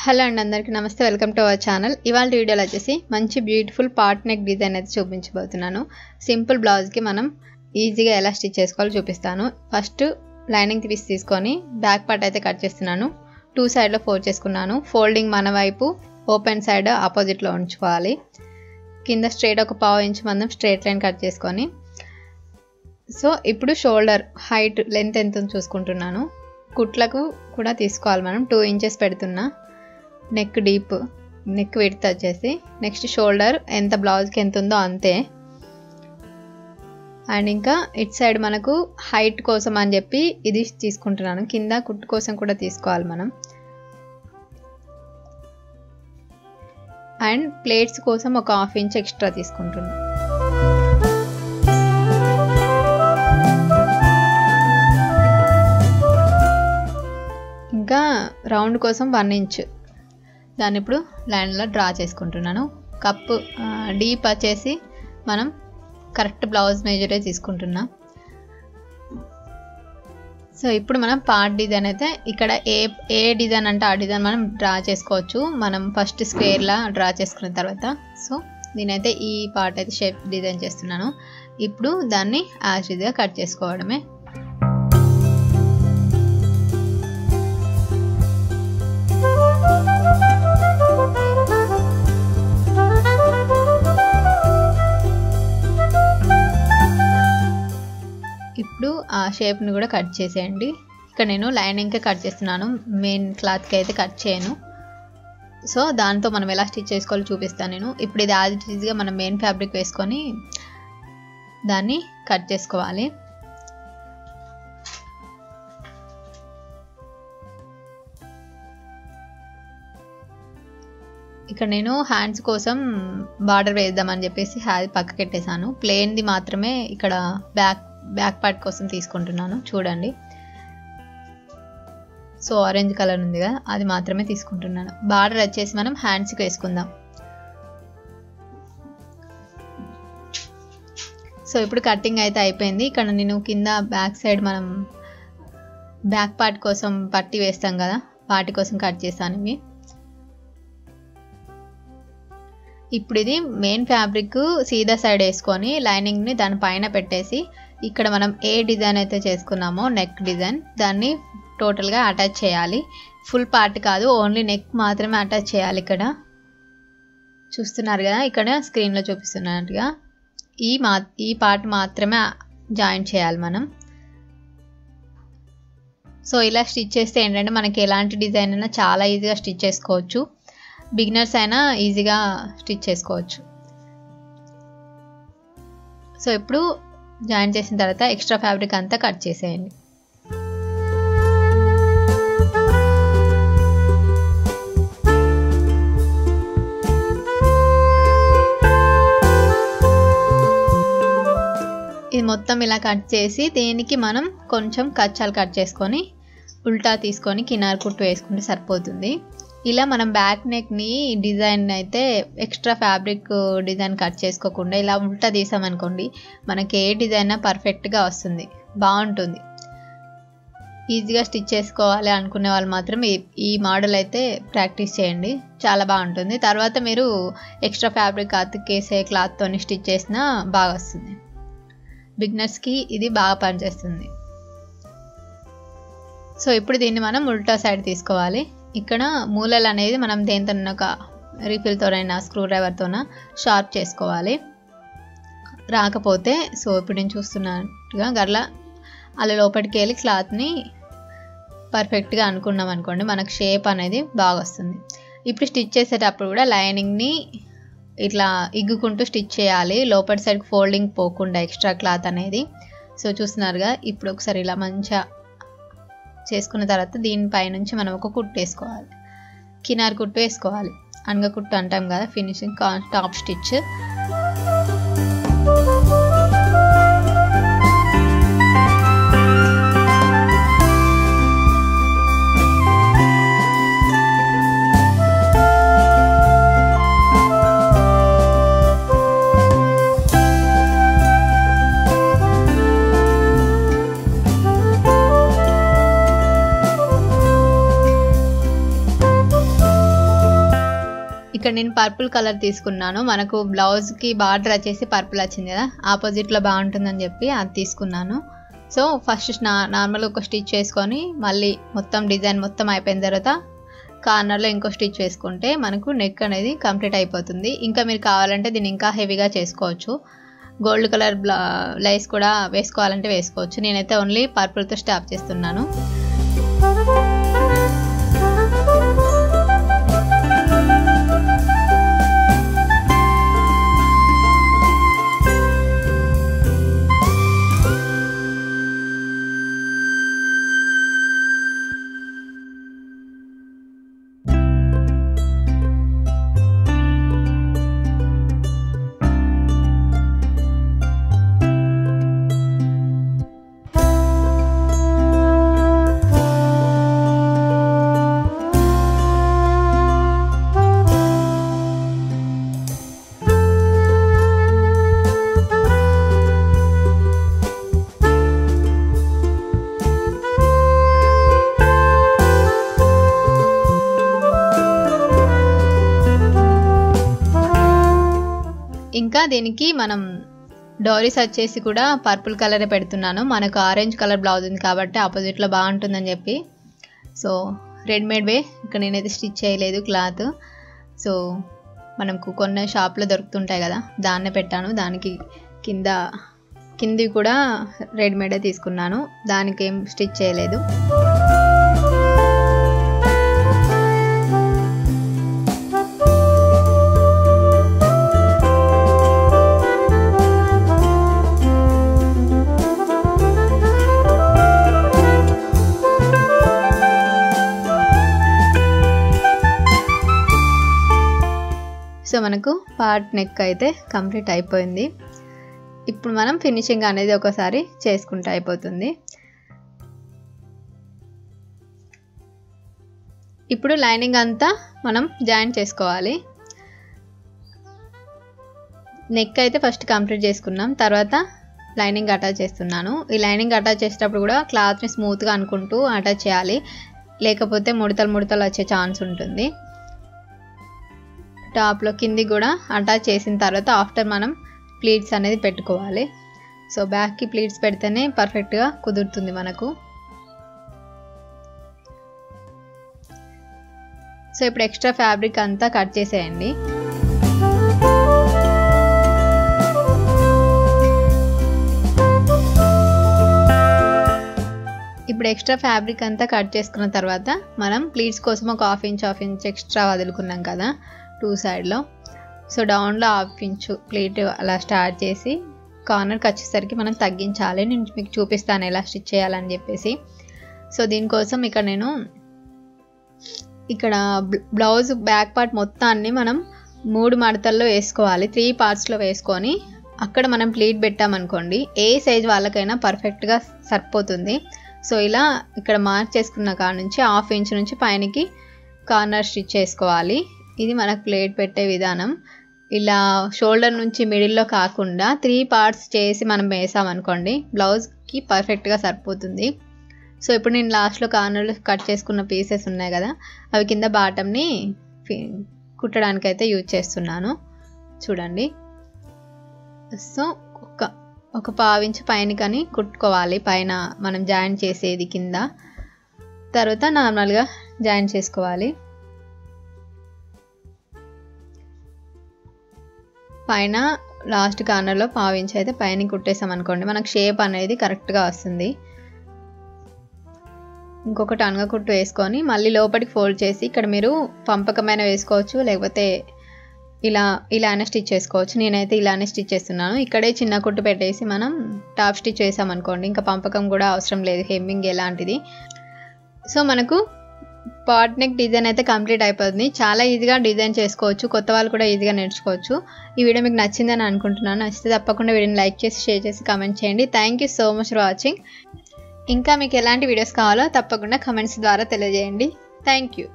Hello అండి, అందరికీ నమస్తే. Welcome to our channel. ఇవాళ వీడియోలో వచ్చేసి మంచి బ్యూటిఫుల్ పార్ట్ నెక్ డిజైన్ అయితే చూపించబోతున్నాను. సింపుల్ బ్లౌజ్కి మనం ఈజీగా ఎలా స్టిచ్ చేసుకోవాలో చూపిస్తాను. ఫస్ట్ లైనింగ్ పీస్ తీసుకొని బ్యాక్ పార్ట్ అయితే కట్ చేస్తున్నాను. 2 సైడ్లో ఫోల్డ్ చేసుకున్నాను. ఫోల్డింగ్ మన వైపు, ఓపెన్ సైడ్ ఆపోజిట్లో ఉంచుకోవాలి. కింద స్ట్రైట్ ఒక 1/2 ఇంచ్ మందం స్ట్రైట్ లైన్ కట్ చేసుకొని, సో ఇప్పుడు షోల్డర్ హైట్ లెంత్ ఎంత చూసుకుంటున్నాను. కుట్లకు కూడా తీసుకోవాలి. మనం 2 ఇంచెస్ పెడుతున్నా. నెక్ డీప్, నెక్ విడ్త్ వచ్చేసి, నెక్స్ట్ షోల్డర్ ఎంత బ్లౌజ్కి ఎంత ఉందో అంతే. అండ్ ఇంకా ఇట్ సైడ్ మనకు హైట్ కోసం అని చెప్పి ఇది తీసుకుంటున్నాను. కింద కుట్టు కోసం కూడా తీసుకోవాలి మనం. అండ్ ప్లేట్స్ కోసం ఒక 1/2 ఇంచ్ ఎక్స్ట్రా తీసుకుంటున్నాను. ఇంకా రౌండ్ కోసం 1 ఇంచ్ దాన్ని ఇప్పుడు లైన్లో డ్రా చేసుకుంటున్నాను. కప్పు డీప్ వచ్చేసి మనం కరెక్ట్ బ్లౌజ్ మెజరే తీసుకుంటున్నాం. సో ఇప్పుడు మనం పార్ట్ డిజైన్ అయితే ఇక్కడ ఏ డిజైన్ అంటే ఆ డిజైన్ మనం డ్రా చేసుకోవచ్చు. మనం ఫస్ట్ స్క్వేర్లా డ్రా చేసుకున్న తర్వాత, సో నేనైతే ఈ పార్ట్ అయితే షేప్ డిజైన్ చేస్తున్నాను. ఇప్పుడు దాన్ని యాజ్ ఇదిగా కట్ చేసుకోవడమే. ఇప్పుడు ఆ షేప్ని కూడా కట్ చేసేయండి. ఇక్కడ నేను లైనింగ్కే కట్ చేస్తున్నాను, మెయిన్ క్లాత్కి అయితే కట్ చేయను. సో దాంతో మనం ఎలా స్టిచ్ చేసుకోవాలో చూపిస్తాను నేను. ఇప్పుడు ఇది యాజ్ ఇట్ ఈజ్గా మనం మెయిన్ ఫ్యాబ్రిక్ వేసుకొని దాన్ని కట్ చేసుకోవాలి. ఇక్కడ నేను హ్యాండ్స్ కోసం బార్డర్ వేద్దామని చెప్పేసి పక్కకి పెట్టేశాను. ప్లెయిన్ది మాత్రమే ఇక్కడ బ్యాక్ పార్ట్ కోసం తీసుకుంటున్నాను. చూడండి, సో ఆరెంజ్ కలర్ ఉంది కదా, అది మాత్రమే తీసుకుంటున్నాను. బార్డర్ వచ్చేసి మనం హ్యాండ్స్కి వేసుకుందాం. సో ఇప్పుడు కటింగ్ అయితే అయిపోయింది. ఇక్కడ నేను కింద బ్యాక్ సైడ్ మనం బ్యాక్ పార్ట్ కోసం పట్టి వేస్తాం కదా, వాటి కోసం కట్ చేశాను ఇవి. ఇప్పుడు ఇది మెయిన్ ఫ్యాబ్రిక్ సీదా సైడ్ వేసుకొని లైనింగ్ని దానిపైన పెట్టేసి, ఇక్కడ మనం ఏ డిజైన్ అయితే చేసుకున్నామో నెక్ డిజైన్, దాన్ని టోటల్గా అటాచ్ చేయాలి. ఫుల్ పార్ట్ కాదు, ఓన్లీ నెక్ మాత్రమే అటాచ్ చేయాలి. ఇక్కడ చూస్తున్నారు కదా, ఇక్కడ స్క్రీన్లో చూపిస్తున్నట్టుగా ఈ పార్ట్ మాత్రమే జాయిన్ చేయాలి మనం. సో ఇలా స్టిచ్ చేస్తే ఏంటంటే మనకి ఎలాంటి డిజైన్ అయినా చాలా ఈజీగా స్టిచ్ చేసుకోవచ్చు. బిగినర్స్ అయినా ఈజీగా స్టిచ్ చేసుకోవచ్చు. సో ఇప్పుడు జాయిన్ చేసిన తర్వాత ఎక్స్ట్రా ఫ్యాబ్రిక్ అంతా కట్ చేసేయండి. ఇది మొత్తం ఇలా కట్ చేసి దీనికి మనం కొంచెం కచ్చాలు కట్ చేసుకొని ఉల్టా తీసుకొని కినార్ కుట్టు వేసుకుంటే సరిపోతుంది. ఇలా మనం బ్యాక్ నెక్ని డిజైన్ అయితే ఎక్స్ట్రా ఫ్యాబ్రిక్ డిజైన్ కట్ చేసుకోకుండా ఇలా ఉల్టా తీసామనుకోండి, మనకి ఏ డిజైన్ పర్ఫెక్ట్గా వస్తుంది, బాగుంటుంది. ఈజీగా స్టిచ్ చేసుకోవాలి అనుకునే వాళ్ళు మాత్రం ఈ మోడల్ అయితే ప్రాక్టీస్ చేయండి, చాలా బాగుంటుంది. తర్వాత మీరు ఎక్స్ట్రా ఫ్యాబ్రిక్ అతికేసే క్లాత్తో స్టిచ్ చేసినా బాగా వస్తుంది. బిగినర్స్కి ఇది బాగా పనిచేస్తుంది. సో ఇప్పుడు దీన్ని మనం ఉల్టా సైడ్ తీసుకోవాలి. ఇక్కడ మూలలు అనేది మనం దేంతో ఒక రీఫిల్తోనైనా స్క్రూ డ్రైవర్తోన షార్ప్ చేసుకోవాలి. రాకపోతే సో ఇప్పుడు నేను చూస్తున్నట్టుగా గట్లా అలా లోపలికి వెళ్ళి క్లాత్ని పర్ఫెక్ట్గా అనుకున్నాం అనుకోండి, మనకు షేప్ అనేది బాగా వస్తుంది. ఇప్పుడు స్టిచ్ చేసేటప్పుడు కూడా లైనింగ్ని ఇట్లా ఇగ్గుకుంటూ స్టిచ్ చేయాలి, లోపలి సైడ్కి ఫోల్డింగ్ పోకుండా ఎక్స్ట్రా క్లాత్ అనేది. సో చూస్తున్నారుగా, ఇప్పుడు ఒకసారి ఇలా మంచిగా చేసుకున్న తర్వాత దీనిపై నుంచి మనం ఒక కుట్టు వేసుకోవాలి. కినార్ కుట్టు వేసుకోవాలి, అనగ కుట్టు అంటాం కదా, ఫినిషింగ్ టాప్ స్టిచ్. ఇక్కడ నేను పర్పుల్ కలర్ తీసుకున్నాను. మనకు బ్లౌజ్కి బార్డర్ వచ్చేసి పర్పుల్ వచ్చింది కదా, ఆపోజిట్లో బాగుంటుందని చెప్పి అది తీసుకున్నాను. సో ఫస్ట్ నార్మల్గా ఒక స్టిచ్ చేసుకొని మళ్ళీ మొత్తం డిజైన్ మొత్తం అయిపోయిన తర్వాత కార్నర్లో ఇంకో స్టిచ్ వేసుకుంటే మనకు నెక్ అనేది కంప్లీట్ అయిపోతుంది. ఇంకా మీరు కావాలంటే దీన్ని ఇంకా హెవీగా చేసుకోవచ్చు. గోల్డ్ కలర్ లైస్ కూడా వేసుకోవాలంటే వేసుకోవచ్చు. నేనైతే ఓన్లీ పర్పుల్తో స్టాప్ చేస్తున్నాను. ఇంకా దీనికి మనం డోరీస్ వచ్చేసి కూడా పర్పుల్ కలరే పెడుతున్నాను. మనకు ఆరెంజ్ కలర్ బ్లౌజ్ ఉంది కాబట్టి ఆపోజిట్లో బాగుంటుందని చెప్పి. సో రెడీమేడ్ వే ఇక్కడ నేనైతే స్టిచ్ చేయలేదు క్లాత్. సో మనకు కొన్ని షాప్లో దొరుకుతుంటాయి కదా, దాన్నే పెట్టాను. దానికి కింది కూడా రెడీమేడే తీసుకున్నాను, దానికి ఏం స్టిచ్ చేయలేదు. సో మనకు పార్ట్ నెక్ అయితే కంప్లీట్ అయిపోయింది. ఇప్పుడు మనం ఫినిషింగ్ అనేది ఒకసారి చేసుకుంటే అయిపోతుంది. ఇప్పుడు లైనింగ్ అంతా మనం జాయిన్ చేసుకోవాలి. నెక్ అయితే ఫస్ట్ కంప్లీట్ చేసుకున్నాం, తర్వాత లైనింగ్ అటాచ్ చేస్తున్నాను. ఈ లైనింగ్ అటాచ్ చేసేటప్పుడు కూడా క్లాత్ని స్మూత్గా అనుకుంటూ అటాచ్ చేయాలి, లేకపోతే ముడతలు వచ్చే ఛాన్స్ ఉంటుంది. టాప్లో కింది కూడా అటాచ్ చేసిన తర్వాత ఆఫ్టర్ మనం ప్లీట్స్ అనేది పెట్టుకోవాలి. సో బ్యాక్కి ప్లీట్స్ పెడితేనే పర్ఫెక్ట్గా కుదురుతుంది మనకు. సో ఇప్పుడు ఎక్స్ట్రా ఫ్యాబ్రిక్ అంతా కట్ చేసేయండి. ఇప్పుడు ఎక్స్ట్రా ఫ్యాబ్రిక్ అంతా కట్ చేసుకున్న తర్వాత మనం ప్లీట్స్ కోసం ఒక హాఫ్ ఇంచ్ ఎక్స్ట్రా వదులుకున్నాం కదా 2 సైడ్లో. సో డౌన్లో హాఫ్ ఇంచు ప్లీట్ అలా స్టార్ట్ చేసి కార్నర్కి వచ్చేసరికి మనం తగ్గించాలి. నేను మీకు చూపిస్తాను ఎలా స్టిచ్ చేయాలని చెప్పేసి. సో దీనికోసం ఇక్కడ బ్లౌజ్ బ్యాక్ పార్ట్ మొత్తాన్ని మనం 3 మడతల్లో వేసుకోవాలి. 3 పార్ట్స్లో వేసుకొని అక్కడ మనం ప్లీట్ పెట్టామనుకోండి, ఏ సైజ్ వాళ్ళకైనా పర్ఫెక్ట్గా సరిపోతుంది. సో ఇలా ఇక్కడ మార్క్ చేసుకున్న కాడ నుంచి హాఫ్ ఇంచ్ నుంచి పైనకి కార్నర్ స్టిచ్ చేసుకోవాలి. ఇది మనకు ప్లేట్ పెట్టే విధానం. ఇలా షోల్డర్ నుంచి మిడిల్లో కాకుండా 3 పార్ట్స్ చేసి మనం వేసామనుకోండి, బ్లౌజ్కి పర్ఫెక్ట్గా సరిపోతుంది. సో ఇప్పుడు నేను లాస్ట్లో కార్నర్లో కట్ చేసుకున్న పీసెస్ ఉన్నాయి కదా, అవి కింద బాటమ్ని కుట్టడానికైతే యూజ్ చేస్తున్నాను. చూడండి. సో ఒక పావించి పైన కానీ కుట్టుకోవాలి, పైన మనం జాయిన్ చేసేది కింద. తర్వాత నార్మల్గా జాయిన్ చేసుకోవాలి. పైన లాస్ట్ కార్నర్లో పావించి అయితే పైన కుట్టేసాం అనుకోండి, మనకు షేప్ అనేది కరెక్ట్గా వస్తుంది. ఇంకొకటి అనగ కుట్టు వేసుకొని మళ్ళీ లోపలికి ఫోల్డ్ చేసి ఇక్కడ మీరు పంపకమైన వేసుకోవచ్చు, లేకపోతే ఇలానే స్టిచ్ చేసుకోవచ్చు. నేనైతే ఇలానే స్టిచ్ చేస్తున్నాను. ఇక్కడే చిన్న కుట్టు పెట్టేసి మనం టాప్ స్టిచ్ వేసామనుకోండి, ఇంకా పంపకం కూడా అవసరం లేదు, హెమ్మింగ్ ఎలాంటిది. సో మనకు పాట్ నెక్ డిజైన్ అయితే కంప్లీట్ అయిపోతుంది. చాలా ఈజీగా డిజైన్ చేసుకోవచ్చు, కొత్త వాళ్ళు కూడా ఈజీగా నేర్చుకోవచ్చు. ఈ వీడియో మీకు నచ్చిందని అనుకుంటున్నాను. నచ్చితే తప్పకుండా వీడియోని లైక్ చేసి షేర్ చేసి కామెంట్ చేయండి. Thank you so much for watching. ఇంకా మీకు ఎలాంటి వీడియోస్ కావాలో తప్పకుండా కమెంట్స్ ద్వారా తెలియజేయండి. Thank you.